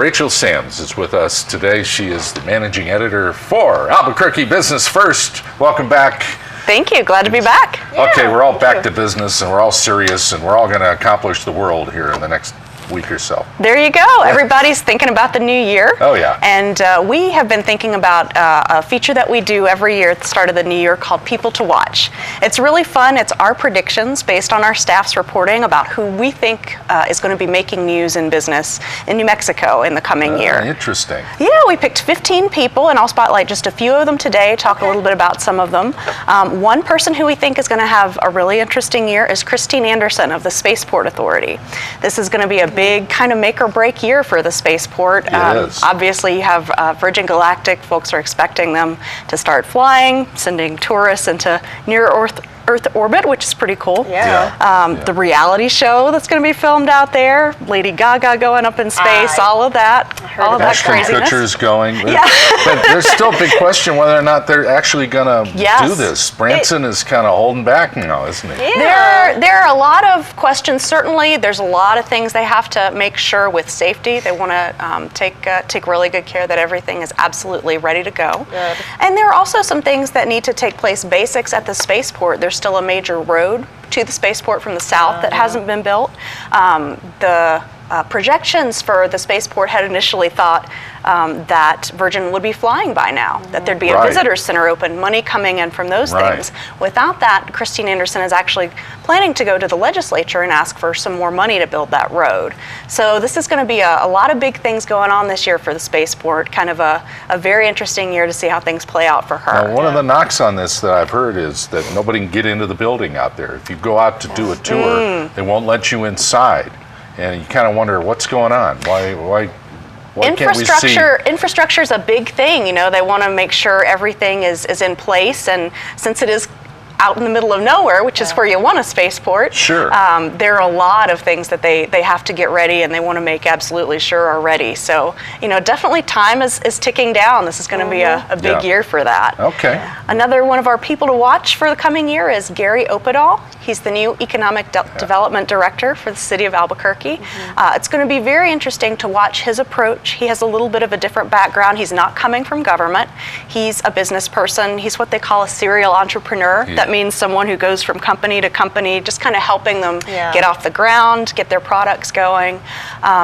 Rachel Sams is with us today. She is the managing editor for Albuquerque Business First. Welcome back. Thank you. Glad to be back. Okay, we're all back to business, and we're all serious, and we're all going to accomplish the world here in the next week or so. There you go. Everybody's thinking about the new year. Oh, yeah. And we have been thinking about a feature that we do every year at the start of the new year called People to Watch. It's really fun. It's our predictions based on our staff's reporting about who we think is going to be making news in business in New Mexico in the coming year. Interesting. Yeah, we picked 15 people, and I'll spotlight just a few of them today, talk a little bit about some of them. One person who we think is going to have a really interesting year is Christine Anderson of the Spaceport Authority. This is going to be a big kind of make or break year for the spaceport. It is. Obviously, you have Virgin Galactic. Folks are expecting them to start flying, sending tourists into near Earth orbit, which is pretty cool. The reality show that's going to be filmed out there, Lady Gaga going up in space, all of that craziness. Kutcher's going. But there's still a big question whether or not they're actually going to do this. Branson is kind of holding back now, isn't he? There are a lot of questions. Certainly, there's a lot of things they have to make sure with safety. They want to take really good care that everything is absolutely ready to go. Good. And there are also some things that need to take place. Basics at the spaceport. There's still a major road to the spaceport from the south that hasn't been built. The projections for the spaceport had initially thought that Virgin would be flying by now, that there'd be a visitor center open, money coming in from those things. Without that, Christine Anderson is actually planning to go to the legislature and ask for some more money to build that road. So this is going to be a lot of big things going on this year for the spaceport, kind of a very interesting year to see how things play out for her. Now, one of the knocks on this that I've heard is that nobody can get into the building out there. If you go out to do a tour, they won't let you inside. And you kind of wonder what's going on. Why can't we see? Infrastructure is a big thing. You know, they want to make sure everything is in place, and since it is out in the middle of nowhere, which is where you want a spaceport. Sure. There are a lot of things that they have to get ready, and they want to make absolutely sure are ready. So, you know, definitely time is ticking down. This is going to be a big year for that. Okay. Another one of our people to watch for the coming year is Gary Opedal. He's the new Economic Development Director for the city of Albuquerque. It's going to be very interesting to watch his approach. He has a little bit of a different background. He's not coming from government. He's a business person. He's what they call a serial entrepreneur. That means someone who goes from company to company, just kind of helping them get off the ground, get their products going.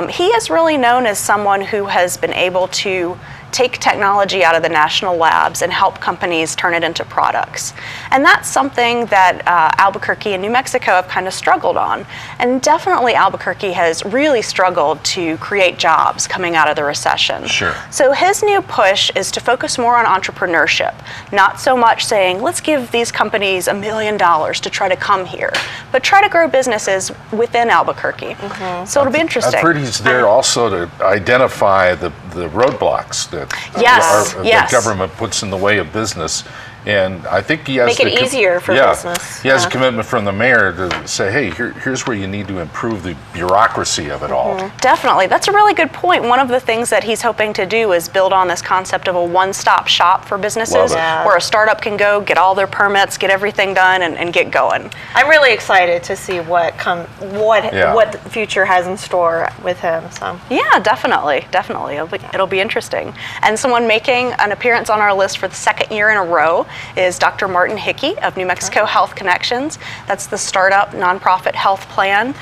He is really known as someone who has been able to take technology out of the national labs and help companies turn it into products. And that's something that Albuquerque and New Mexico have kind of struggled on. And definitely Albuquerque has really struggled to create jobs coming out of the recession. Sure. So his new push is to focus more on entrepreneurship, not so much saying, let's give these companies $1 million to try to come here, but try to grow businesses within Albuquerque. So it'll be interesting. I've heard he's there also to identify the roadblocks that the government puts in the way of business. And I think he has make it easier for business. He has a commitment from the mayor to say, hey, here's where you need to improve the bureaucracy of it all. Definitely. That's a really good point. One of the things that he's hoping to do is build on this concept of a one-stop shop for businesses where a startup can go, get all their permits, get everything done, and get going. I'm really excited to see what the future has in store with him. So yeah, definitely. It'll be interesting. And someone making an appearance on our list for the second year in a row is Dr. Martin Hickey of New Mexico Health Connections. That's the startup nonprofit health plan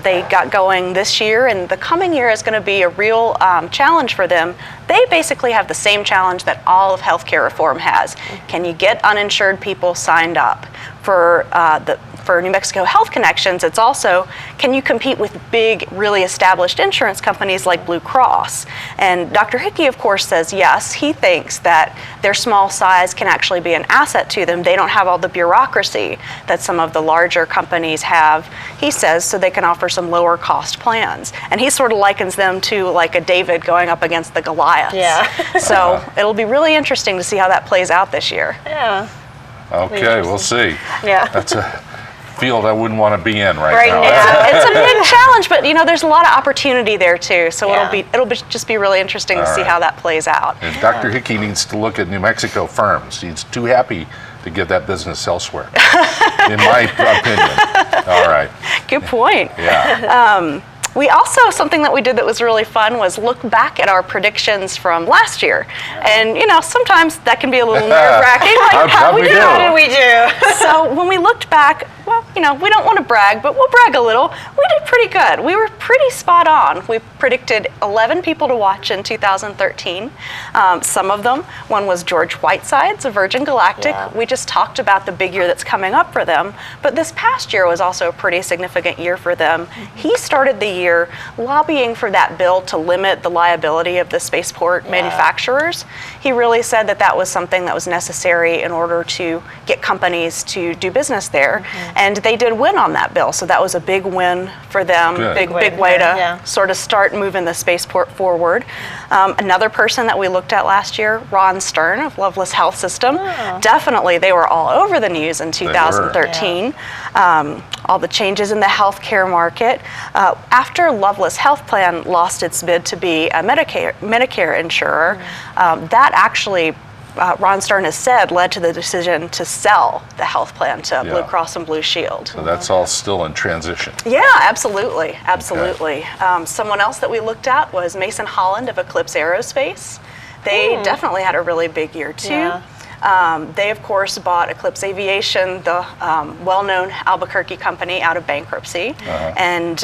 they got going this year, and the coming year is going to be a real challenge for them. They basically have the same challenge that all of healthcare reform has. Can you get uninsured people signed up? For New Mexico Health Connections, it's also, can you compete with big, really established insurance companies like Blue Cross? And Dr. Hickey, of course, says yes. He thinks that their small size can actually be an asset to them. They don't have all the bureaucracy that some of the larger companies have, he says, so they can offer some lower cost plans. And he sort of likens them to like a David going up against the Goliaths. So it'll be really interesting to see how that plays out this year. Okay, we'll see. That's a field I wouldn't want to be in right now. It's a big challenge, but you know, there's a lot of opportunity there too. So it'll just be be interesting to see how that plays out. And Dr. Hickey needs to look at New Mexico firms. He's too happy to get that business elsewhere, in my opinion. All right. Good point. We also, something that we did that was really fun was look back at our predictions from last year. And, sometimes that can be a little nerve-wracking. Like, How How did we do? So when we looked back, well, we don't want to brag, but we'll brag a little. We did pretty good. We were pretty spot on. We predicted 11 people to watch in 2013. Some of them, one was George Whiteside's of Virgin Galactic. Yeah. We just talked about the big year that's coming up for them. But this past year was also a pretty significant year for them. He started the year lobbying for that bill to limit the liability of the spaceport manufacturers. He really said that that was something that was necessary in order to get companies to do business there. And they did win on that bill. So that was a big win for them. Good. Big way to sort of start moving the spaceport forward. Another person that we looked at last year, Ron Stern of Loveless Health System. Definitely, they were all over the news in 2013. All the changes in the healthcare market. After Loveless Health Plan lost its bid to be a Medicare insurer, that actually, Ron Stern has said, led to the decision to sell the health plan to Blue Cross and Blue Shield. So that's all still in transition. Yeah, absolutely. Someone else that we looked at was Mason Holland of Eclipse Aerospace. They definitely had a really big year too. Yeah. They, of course, bought Eclipse Aviation, the well-known Albuquerque company, out of bankruptcy. And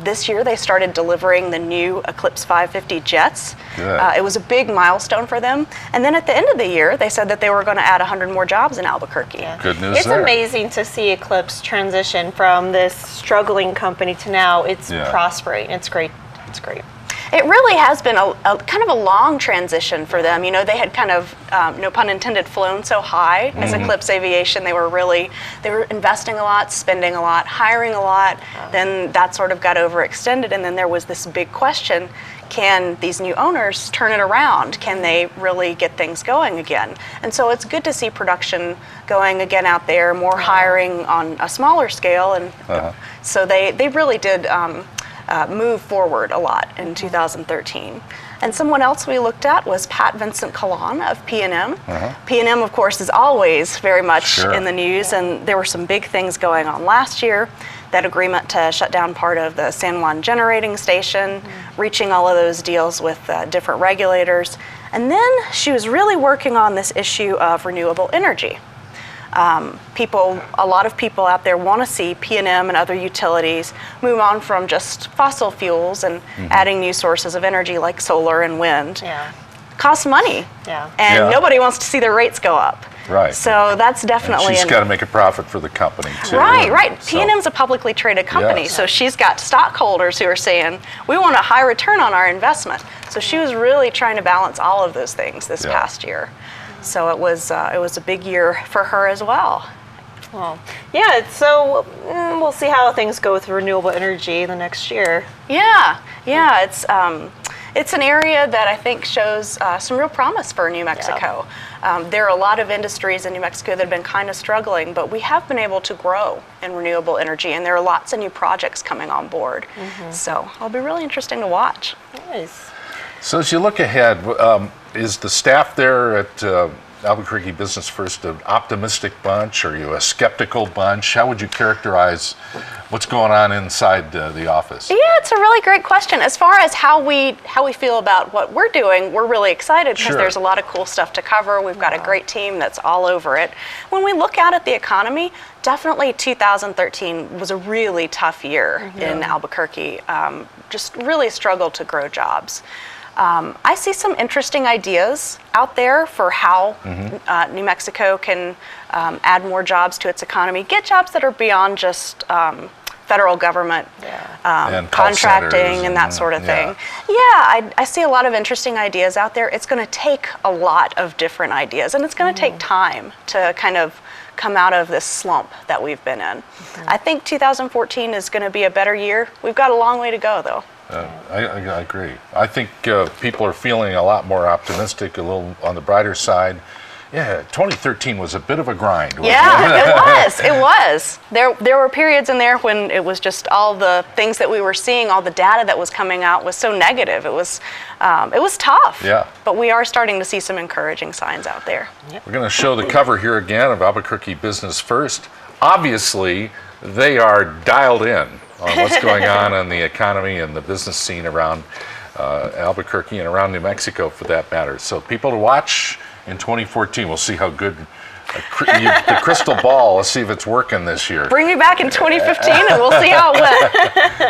this year they started delivering the new Eclipse 550 jets. It was a big milestone for them. And then at the end of the year, they said that they were going to add 100 more jobs in Albuquerque. Yeah. Good news It's there. amazing to see Eclipse transition from this struggling company to now it's prospering. It's great. It's great. It really has been a kind of a long transition for them. They had kind of, no pun intended, flown so high as Eclipse Aviation. They were investing a lot, spending a lot, hiring a lot. Then that sort of got overextended, and then there was this big question: can these new owners turn it around? Can they really get things going again? And so it's good to see production going again out there, more hiring on a smaller scale, and so they really did. Move forward a lot in 2013. And someone else we looked at was Pat Vincent Calan of P&M. P&M, of course, is always very much in the news, and there were some big things going on last year. That agreement to shut down part of the San Juan generating station, reaching all of those deals with different regulators. And then she was really working on this issue of renewable energy. A lot of people out there want to see P&M and other utilities move on from just fossil fuels and adding new sources of energy like solar and wind. Costs money, and nobody wants to see their rates go up. Right. So that's definitely. And she's got to make a profit for the company too. Right. So, P&M's a publicly traded company, so she's got stockholders who are saying we want a high return on our investment. So she was really trying to balance all of those things this past year. So it was a big year for her as well. Well, so we'll see how things go with renewable energy the next year. It's an area that I think shows some real promise for New Mexico. There are a lot of industries in New Mexico that have been kind of struggling, but we have been able to grow in renewable energy, and there are lots of new projects coming on board. So it'll be really interesting to watch. Nice. So as you look ahead, is the staff there at Albuquerque Business First an optimistic bunch? Are you a skeptical bunch? How would you characterize what's going on inside the office? Yeah, it's a really great question. As far as how we feel about what we're doing, we're really excited because there's a lot of cool stuff to cover. We've got a great team that's all over it. When we look out at the economy, definitely 2013 was a really tough year in Albuquerque. Just really struggled to grow jobs. I see some interesting ideas out there for how New Mexico can add more jobs to its economy, get jobs that are beyond just federal government and contracting and that sort of thing. I see a lot of interesting ideas out there. It's going to take a lot of different ideas, and it's going to take time to kind of come out of this slump that we've been in. I think 2014 is going to be a better year. We've got a long way to go, though. I agree. I think people are feeling a lot more optimistic, a little on the brighter side. 2013 was a bit of a grind. Wasn't it? It was. There were periods in there when it was just all the things that we were seeing, all the data that was coming out was so negative. It was tough. But we are starting to see some encouraging signs out there. We're going to show the cover here again of Albuquerque Business First. Obviously, they are dialed in on what's going on in the economy and the business scene around Albuquerque and around New Mexico, for that matter. So people to watch in 2014. We'll see how good the crystal ball. Let's see if it's working this year. Bring me back in 2015 and we'll see how it went.